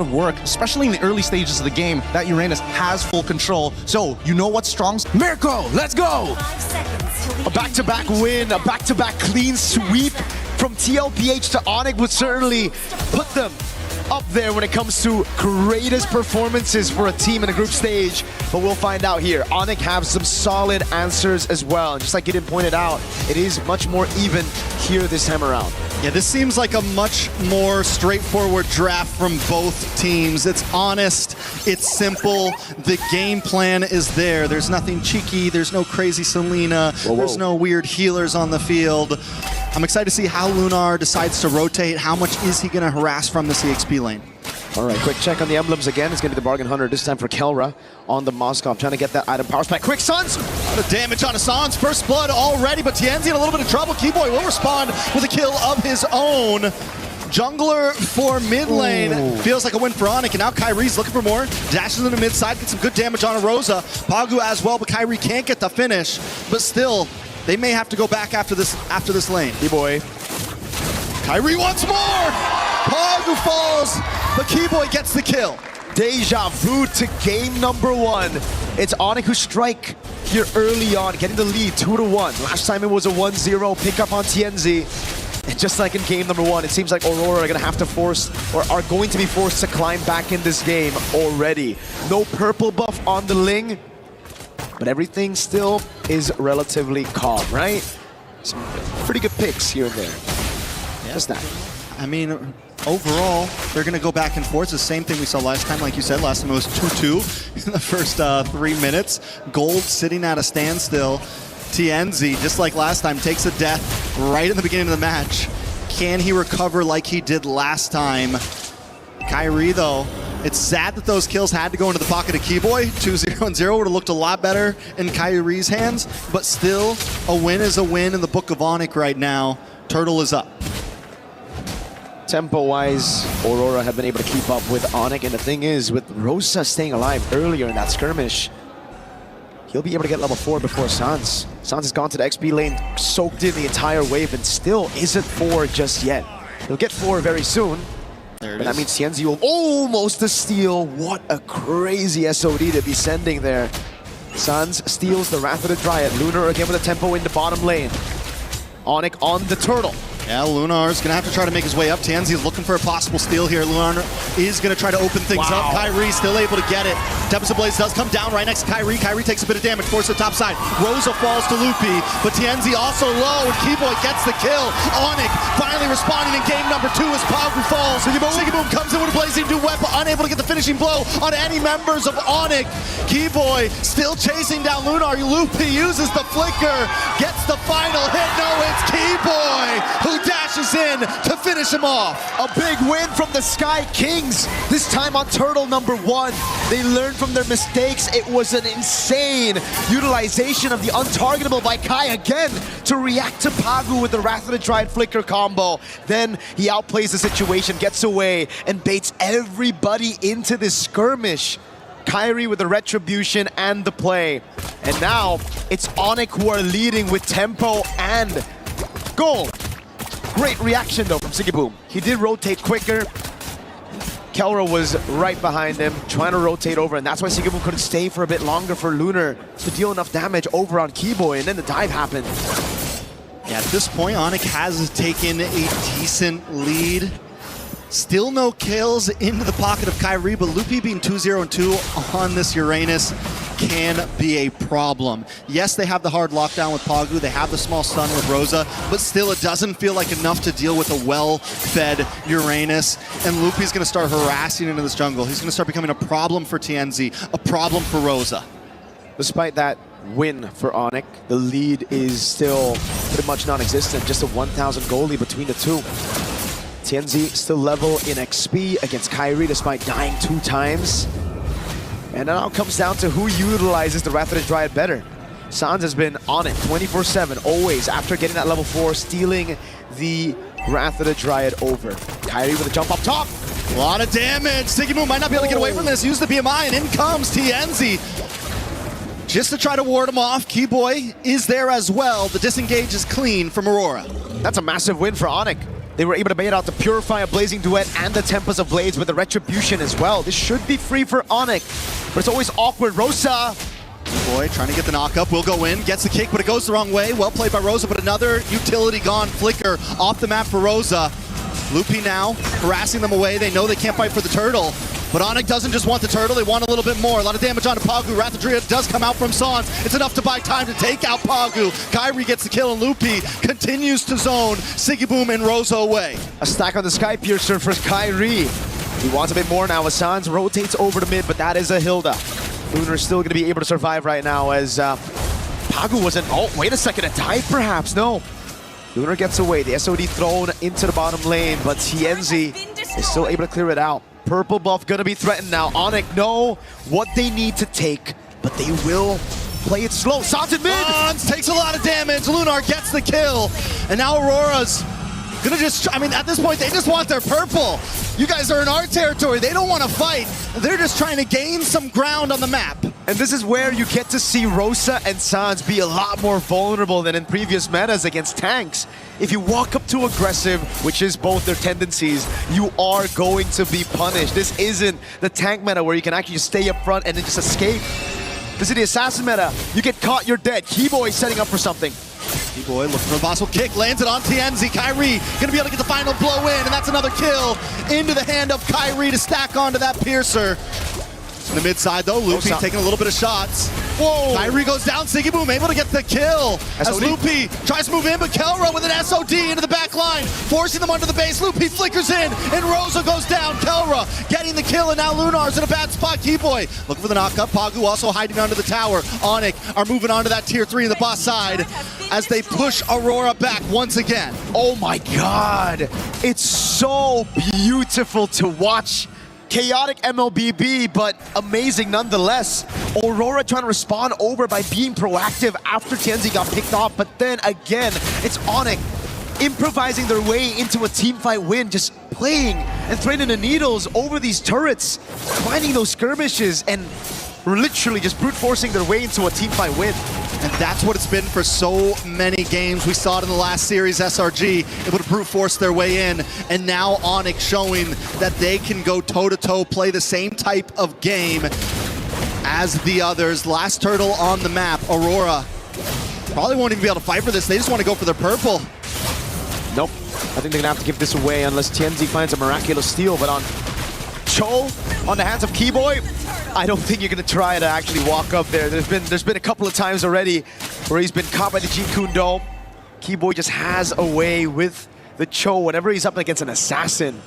of work, especially in the early stages of the game, that Uranus has full control. So, you know what's strong? Mirko, let's go! A back-to-back win, a back-to-back clean sweep from TLPH to ONIC would certainly put them up there when it comes to greatest performances for a team in a group stage. But we'll find out here. ONIC have some solid answers as well. And just like Gideon pointed out, it is much more even here this time around. Yeah, this seems like a much more straightforward draft from both teams. It's honest, it's simple, the game plan is there. There's nothing cheeky, there's no crazy Selena, there's no weird healers on the field. I'm excited to see how Lunar decides to rotate. How much is he going to harass from the CXP lane? All right, quick check on the emblems again. It's going to be the Bargain Hunter this time for Kelra on the Moskov, trying to get that item power spike. Quick Suns! The damage on Hassan's first blood already, but Tienzi in a little bit of trouble. Keyboy will respond with a kill of his own. Jungler for mid lane. Feels like a win for ONIC, and now Kyrie's looking for more. Dashes in the mid side, gets some good damage on Aurora. Pagu as well, but Kyrie can't get the finish. But still, they may have to go back after this lane. Keyboy. Kyrie once more! Pagu falls, but Keyboy gets the kill. Deja vu to game number one. It's ONIC who strike here early on, getting the lead 2-1. Last time it was a 1-0 pickup on Tienzi. And just like in game number one, it seems like Aurora are going to have to force, or are going to be forced to climb back in this game already. No purple buff on the Ling, but everything still is relatively calm, right? Some pretty good picks here and there. Yeah. Just that. I mean, overall, they're going to go back and forth. It's the same thing we saw last time. Like you said, last time it was 2-2 in the first 3 minutes. Gold sitting at a standstill. Tienzi, just like last time, takes a death right in the beginning of the match. Can he recover like he did last time? Kyrie, though, it's sad that those kills had to go into the pocket of Keyboy. 2-0 and 0 would have looked a lot better in Kyrie's hands, but still, a win is a win in the book of ONIC right now. Turtle is up. Tempo-wise, Aurora have been able to keep up with ONIC, and the thing is, with Rosa staying alive earlier in that skirmish, he'll be able to get level 4 before Sans. Sans has gone to the XP lane, soaked in the entire wave, and still isn't 4 just yet. He'll get 4 very soon. But that means Tienzi will almost a steal. What a crazy SOD to be sending there. Sans steals the Wrath of the Dryad. Lunar again with a tempo in the bottom lane. ONIC on the turtle. Yeah, Lunar's going to have to try to make his way up. Tienzi is looking for a possible steal here. Lunar is going to try to open things up. Kyrie still able to get it. Tempest of Blaze does come down right next to Kyrie. Kyrie takes a bit of damage, forces the top side. Rosa falls to Loopy, but Tienzi also low, and Keyboy gets the kill. ONIC finally responding in game number 2 as Pagu falls. Sigiboom comes in with a blazing new weapon, unable to get the finishing blow on any members of ONIC. Keyboy still chasing down Lunar. Loopy uses the flicker, gets the final hit. No, it's Keyboy who dashes in to finish him off. A big win from the Sky Kings, this time on Turtle number 1. They learned from their mistakes. It was an insane utilization of the untargetable by Kai again to react to Pagu with the Wrath of the Dryad flicker combo. Then he outplays the situation, gets away, and baits everybody into this skirmish. Kyrie with the retribution and the play. And now it's ONIC who are leading with tempo and gold. Great reaction though from Sigiboom. He did rotate quicker. Kelra was right behind him, trying to rotate over, and that's why Sigiboom couldn't stay for a bit longer for Lunar to deal enough damage over on Keyboy, and then the dive happened. Yeah, at this point, ONIC has taken a decent lead. Still no kills into the pocket of Kyrie, but Loopy being 2-0 and 2 on this Uranus can be a problem. Yes, they have the hard lockdown with Pagu, they have the small stun with Rosa, but still it doesn't feel like enough to deal with a well-fed Uranus, and Loopy's going to start harassing into this jungle. He's going to start becoming a problem for Tienzi, a problem for Rosa. Despite that win for ONIC, the lead is still pretty much non-existent, just a 1,000 goal lead between the two. Tienzi still level in XP against Kyrie despite dying 2 times. And it now comes down to who utilizes the Wrath of the Dryad better. Sans has been on it 24/7, always, after getting that level 4, stealing the Wrath of the Dryad over. Kyrie with a jump up top. A lot of damage. Sigiboom might not be able to get away from this. Use the BMI, and in comes Tienzi. Just to try to ward him off. Keyboy is there as well. The disengage is clean from Aurora. That's a massive win for ONIC. They were able to bait out the Purify of Blazing Duet and the Tempest of Blades with the Retribution as well. This should be free for ONIC, but it's always awkward. Rosa. Boy, trying to get the knock up, will go in, gets the kick, but it goes the wrong way. Well played by Rosa, but another utility gone. Flicker off the map for Rosa. Loopy now, harassing them away. They know they can't fight for the turtle. But ONIC doesn't just want the turtle, they want a little bit more. A lot of damage onto Pagu. Wrath of Druid does come out from Sans. It's enough to buy time to take out Pagu. Kairi gets the kill, and Loopy continues to zone Sigiboom and Rosa away. A stack on the Sky Piercer for Kairi. He wants a bit more now as Sans rotates over to mid, but that is a Hilda. Lunar still going to be able to survive right now as Pagu wasn't... Oh, wait a second, a dive perhaps? No. Lunar gets away, the SOD thrown into the bottom lane, but Tienzi is still able to clear it out. Purple buff gonna be threatened now. ONIC know what they need to take, but they will play it slow. Sans in mid! Sans takes a lot of damage, Lunar gets the kill, and now Aurora's gonna just, I mean, at this point, they just want their purple. You guys are in our territory, they don't want to fight. They're just trying to gain some ground on the map. And this is where you get to see Rosa and Sans be a lot more vulnerable than in previous metas against tanks. If you walk up too aggressive, which is both their tendencies, you are going to be punished. This isn't the tank meta where you can actually just stay up front and then just escape. This is the assassin meta. You get caught, you're dead. Keyboy setting up for something. Keyboy looking for a possible kick, lands it on Tienzi. Kairi gonna be able to get the final blow in, and that's another kill into the hand of Kairi to stack onto that Piercer. In the mid side though, Loopy taking a little bit of shots. Whoa! Kairi goes down, Sigiboom able to get the kill. As Loopy tries to move in, but Kelra with an SOD into the back line, forcing them under the base. Loopy flickers in, and Rosa goes down. Kelra getting the kill, and now Lunar's in a bad spot. Keyboy looking for the knock-up. Pagu also hiding under the tower. ONIC are moving on to that tier 3 in the boss side as they push Aurora back once again. Oh my god! It's so beautiful to watch. Chaotic MLBB, but amazing nonetheless. Aurora trying to respond over by being proactive after Tienzi got picked off, but then again, it's ONIC improvising their way into a teamfight win, just playing and threading the needles over these turrets, finding those skirmishes, and literally just brute forcing their way into a teamfight win. And that's what it's been for so many games. We saw it in the last series, SRG, able to brute force their way in, and now ONIC showing that they can go toe-to-toe, play the same type of game as the others. Last turtle on the map, Aurora. Probably won't even be able to fight for this. They just want to go for their purple. Nope. I think they're gonna have to give this away unless Tienzi finds a miraculous steal, but on Cho, on the hands of Keyboy, I don't think you're gonna try to actually walk up there. There's been a couple of times already where he's been caught by the Jeet Kune Do. Keyboy just has a way with the Cho whenever he's up against an assassin.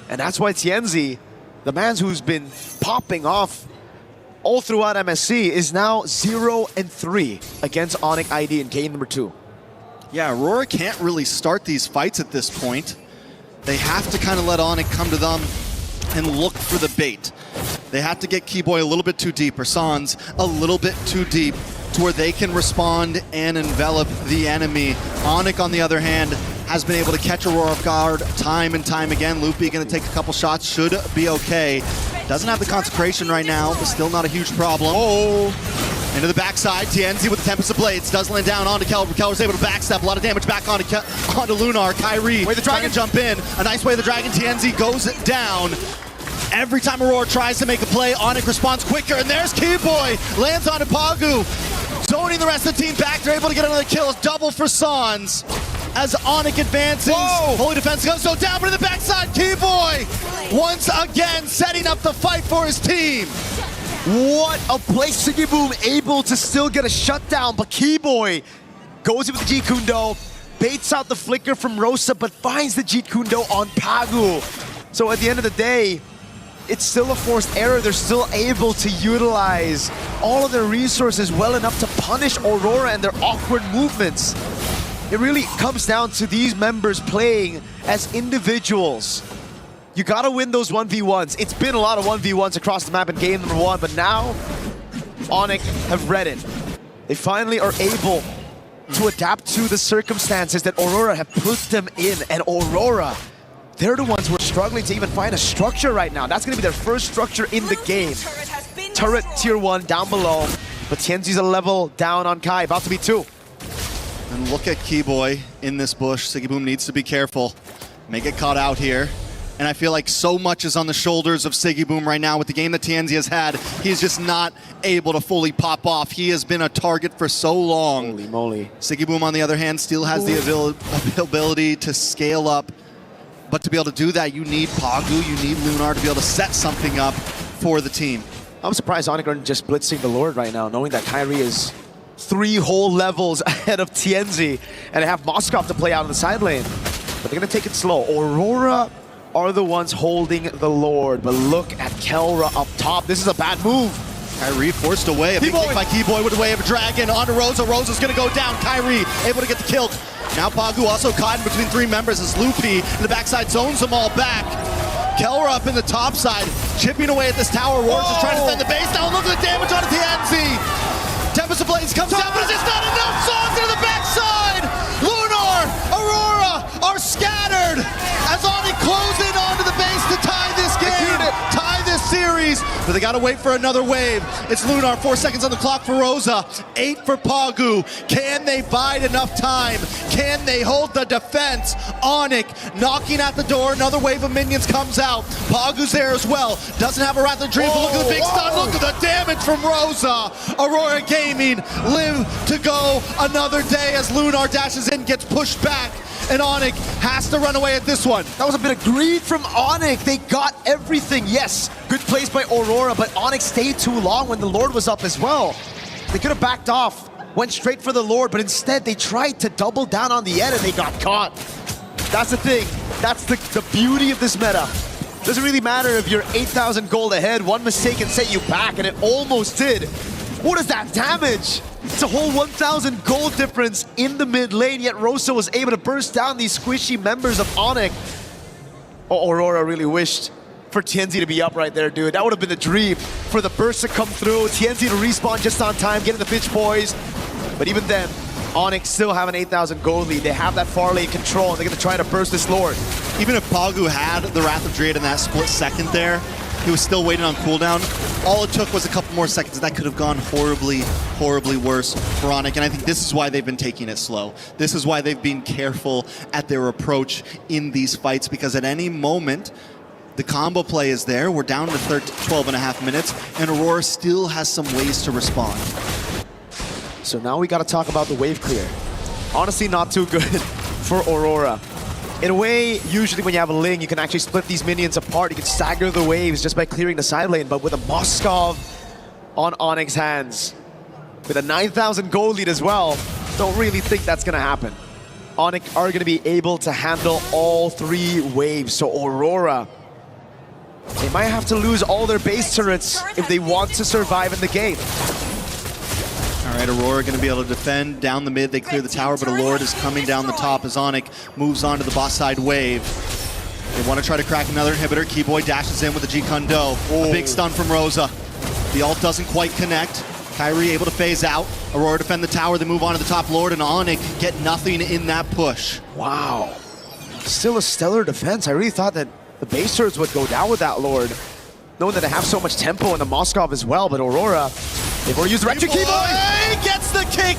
And that's why Tienzi, the man who's been popping off all throughout MSC, is now 0-3 against ONIC ID in game number 2. Yeah, Aurora can't really start these fights at this point. They have to kind of let ONIC come to them and look for the bait. They have to get Keyboy a little bit too deep, or Sans a little bit too deep, to where they can respond and envelop the enemy. ONIC, on the other hand, has been able to catch Aurora off guard time and time again. Loopy gonna take a couple shots, should be okay. Doesn't have the consecration right now, but still not a huge problem. Oh! Into the backside, Tienzi with the Tempest of Blades does land down onto Kelra. Kelra's able to backstep, a lot of damage back onto Lunar. Kairi Wait, the dragon jump in, a nice way the dragon. Tienzi goes down. Every time Aurora tries to make a play, ONIC responds quicker, and there's Keyboy, lands onto Pagu. Zoning the rest of the team back, they're able to get another kill. It's double for Sans as ONIC advances. Whoa! Holy Defense goes so down, but in the backside, Keyboy once again setting up the fight for his team. What a play. Sigiboom able to still get a shutdown, but Keyboy goes in with the Jeet Kune Do, baits out the flicker from Rosa, but finds the Jeet Kune Do on Pagu. So at the end of the day, it's still a forced error. They're still able to utilize all of their resources well enough to punish Aurora and their awkward movements. It really comes down to these members playing as individuals. You gotta win those 1v1s. It's been a lot of 1v1s across the map in game number 1, but now ONIC have read it. They finally are able to adapt to the circumstances that Aurora have put them in, and Aurora, they're the ones who are struggling to even find a structure right now. That's gonna be their first structure in the game. Turret tier 1 down below, but Tienzi's a level down on Kai, about to be 2. And look at Keyboy in this bush. Sigiboom needs to be careful. may get caught out here. And I feel like so much is on the shoulders of Sigiboom right now with the game that TNZ has had. He's just not able to fully pop off. He has been a target for so long. Holy moly. Sigiboom, on the other hand, still has the ability to scale up. But to be able to do that, you need Pagu, you need Lunar to be able to set something up for the team. I'm surprised ONIC aren't just blitzing the Lord right now, knowing that Kyrie is 3 whole levels ahead of TNZ, and they have Moskov to play out in the side lane. But they're going to take it slow. Aurora are the ones holding the Lord, but look at Kelra up top. This is a bad move. Kyrie forced away. A big kick by Keyboy with a wave of dragon onto Rosa. Rosa's going to go down. Kyrie able to get the kill. Now Pagu also caught in between 3 members as Loopy in the backside zones them all back. Kelra up in the top side, chipping away at this tower. Roars is trying to defend the base. Now look at the damage on TNZ. Tempest of Blaze comes down, but it's just not enough. Songs into the backside. Lunar, Aurora are scattered as ONIC close in onto the base to tie this game, tie this series. But they got to wait for another wave. It's Lunar, 4 seconds on the clock for Rosa, 8 for Pagu. Can they bide enough time? Can they hold the defense? ONIC knocking at the door. Another wave of minions comes out. Pagu's there as well. Doesn't have a Wrath of Dream, but look at the big stun. Look at the damage from Rosa. Aurora Gaming live to go another day as Lunar dashes in, gets pushed back, and ONIC has to run away at this one. That was a bit of greed from ONIC. They got everything. Yes, good plays by Aurora, but ONIC stayed too long when the Lord was up as well. They could have backed off, went straight for the Lord, but instead they tried to double down on the end and they got caught. That's the thing. That's the beauty of this meta. Doesn't really matter if you're 8,000 gold ahead. One mistake can set you back, and it almost did. What is that damage? It's a whole 1,000 gold difference in the mid lane, yet Rosa was able to burst down these squishy members of ONIC. Oh, Aurora really wished for TNZ to be up right there, dude. That would have been the dream for the burst to come through, TNZ to respawn just on time, getting the pitch poised. But even then, ONIC still have an 8,000 gold lead. They have that far lane control, and they're going to try to burst this Lord. Even if Pagu had the Wrath of Dread in that split second there, he was still waiting on cooldown. All it took was a couple more seconds. That could have gone horribly, horribly worse for ONIC, and I think this is why they've been taking it slow. This is why they've been careful at their approach in these fights, because at any moment, the combo play is there. We're down to 12.5 minutes, and Aurora still has some ways to respond. So now we got to talk about the wave clear. Honestly, not too good for Aurora. In a way, usually when you have a Ling, you can actually split these minions apart. You can stagger the waves just by clearing the side lane. But with a Moskov on ONIC's hands, with a 9,000 gold lead as well, don't really think that's going to happen. ONIC are going to be able to handle all 3 waves. So Aurora, they might have to lose all their base turrets if they want to survive in the game. All right, Aurora going to be able to defend down the mid. They clear the tower, but a Lord is coming down the top as ONIC moves on to the boss side wave. They want to try to crack another inhibitor. Keyboy dashes in with the G-Kundo. A big stun from Rosa. The ult doesn't quite connect. Kyrie able to phase out. Aurora defend the tower. They move on to the top Lord, and ONIC get nothing in that push. Wow. Still a stellar defense. I really thought that the base turrets would go down with that Lord, knowing that they have so much tempo in the Moskov as well, but Aurora, they've already used the Rector Keyboy! Gets the kick,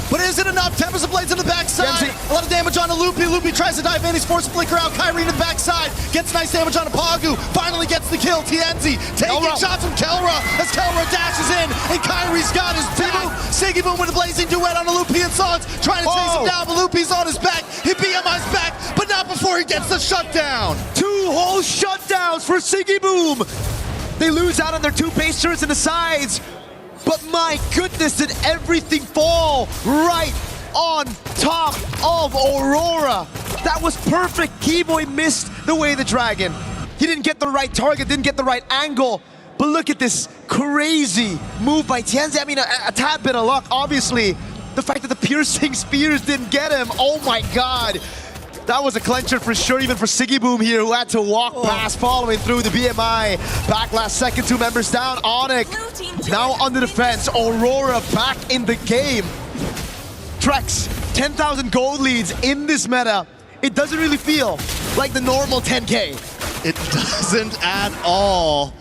but is it enough? Tempest of Blades in the backside. A lot of damage on Loopy. Loopy tries to dive in. He's forced to flicker out. Kyrie in the backside. Gets nice damage on Pagu. Finally gets the kill. TNZ taking shots from Kelra as Kelra dashes in, and Kyrie's got his back. Sigiboom with a blazing duet on Loopy and Sans, trying to chase him down, but Loopy's on his back. He BMI's back, but not before he gets the shutdown. 2 whole shutdowns for Sigiboom. They lose out on their 2 base turrets in the sides. But my goodness, did everything fall right on top of Aurora. That was perfect. Keyboy missed the way the dragon. He didn't get the right target, didn't get the right angle. But look at this crazy move by TNZ. I mean, a tad bit of luck, obviously. The fact that the piercing spears didn't get him. Oh my God. That was a clencher for sure, even for Sigiboom here, who had to walk past following through the BMI. Back last second, 2 members down. ONIC now on the defense. Aurora back in the game. Trex, 10,000 gold leads in this meta. It doesn't really feel like the normal 10K. It doesn't at all.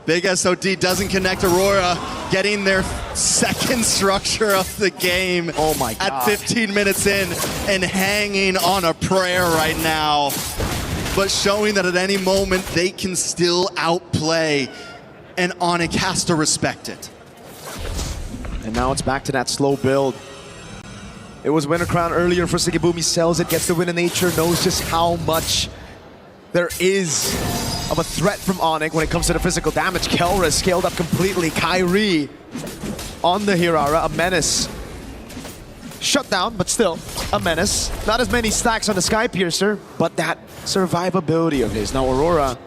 Big SOD doesn't connect. Aurora getting their second structure of the game. Oh my God. At 15 minutes in and hanging on a prayer right now. but showing that at any moment they can still outplay, and ONIC has to respect it. And now it's back to that slow build. It was Winter Crown earlier for Siggyboom. He sells it, gets the win in nature, knows just how much there is of a threat from ONIC when it comes to the physical damage. Kelra scaled up completely. Kyrie on the Hirara, a menace. Shut down, but still a menace. Not as many stacks on the Sky Piercer, but that survivability of his. Now Aurora,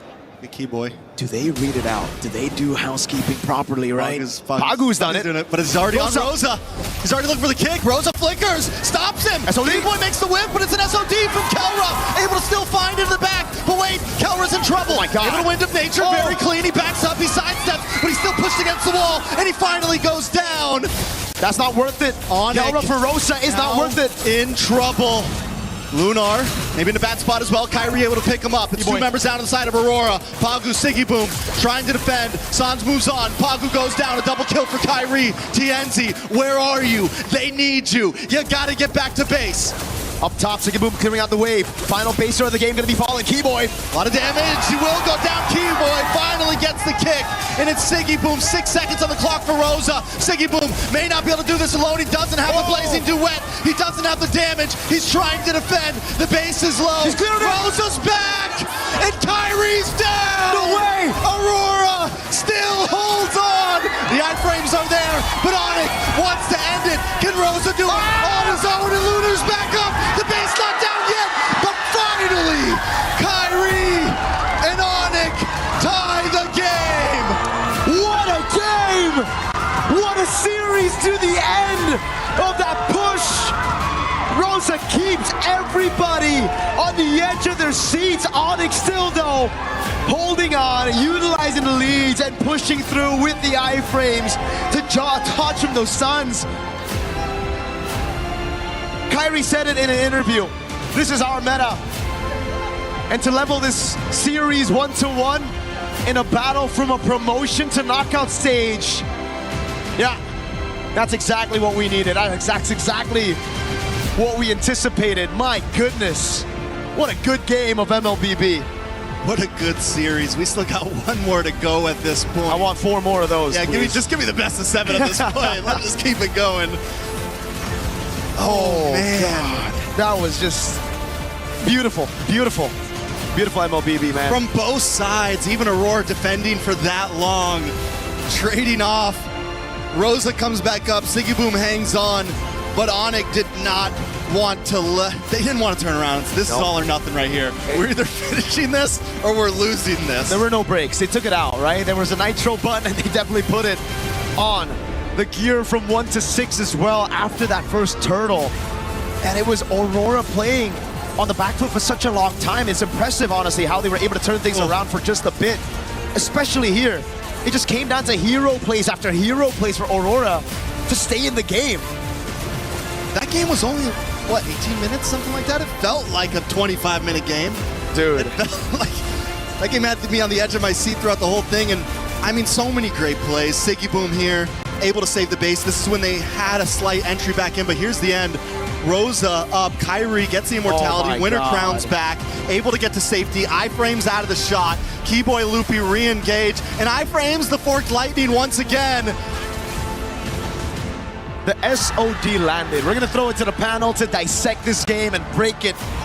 The key boy. do they read it out? Do they do housekeeping properly, right? Pagu's done it. doing it, but it's already on Rosa. He's already looking for the kick. Rosa flickers, stops him. SOD. Key boy makes the whip, but it's an SOD from Kelra. Able to still find it in the back, but wait, Kelra's in trouble. Oh my God. Able to wind of nature, very clean. He backs up, he sidesteps, but he's still pushed against the wall, and he finally goes down. That's not worth it. Kelra for Rosa is not worth it. In trouble. Lunar, maybe in a bad spot as well. Kyrie able to pick him up. It's two members down to the side of Aurora. Pagu, Siggyboom, trying to defend. Sans moves on. Pagu goes down. A double kill for Kyrie. TNZ, where are you? They need you. You gotta get back to base. Up top, Siggyboom clearing out the wave. Final baser of the game gonna be falling. Keyboy. A lot of damage. He will go down. Keyboy finally gets the kick. And it's Siggyboom. 6 seconds on the clock for Rosa. Siggyboom may not be able to do this alone. He doesn't have the blazing duet. He doesn't have the damage. He's trying to defend. The base is low. He's cleared it. Rosa's back. And Kyrie's down. No way. Aurora still holds on. The iframes are there, but ONIC wants to end it. Can Rosa do it on his own? And Lunar's back up. The base not down yet, but finally, Kyrie and ONIC tie the game. What a game! What a series to the end of that push! Rosa keeps everybody on the edge of their seats. ONIC still though, holding on, utilizing the leads and pushing through with the iframes to touch from those Suns. Kyrie said it in an interview. This is our meta. And to level this series 1-1 in a battle from a promotion to knockout stage, yeah, that's exactly what we needed. That's exactly what we anticipated. My goodness, what a good game of MLBB. What a good series. We still got one more to go at this point. I want 4 more of those. Yeah, just give me the best of 7 at this point. Let's just keep it going. Oh man. God. That was just beautiful, beautiful, beautiful MLBB, man. From both sides, even Aurora defending for that long, trading off. Rosa comes back up, Siggyboom hangs on, but ONIC did not want to they didn't want to turn around. This is all or nothing right here. We're either finishing this or we're losing this. There were no breaks. They took it out, right? There was a nitro button and they definitely put it on. The gear from 1 to 6 as well after that first turtle. And it was Aurora playing on the back foot for such a long time. It's impressive, honestly, how they were able to turn things around for just a bit. Especially here. It just came down to hero plays after hero plays for Aurora to stay in the game. That game was only, what, 18 minutes, something like that? It felt like a 25-minute game. Dude. It felt like that game had me on the edge of my seat throughout the whole thing. And I mean, so many great plays. Siggyboom here, able to save the base. This is when they had a slight entry back in, but here's the end. Rosa up, Kyrie gets the immortality, Winter Crown's back, able to get to safety, iframes out of the shot, Keyboy Loopy re-engage, and iframes the Forked Lightning once again. The SOD landed. We're gonna throw it to the panel to dissect this game and break it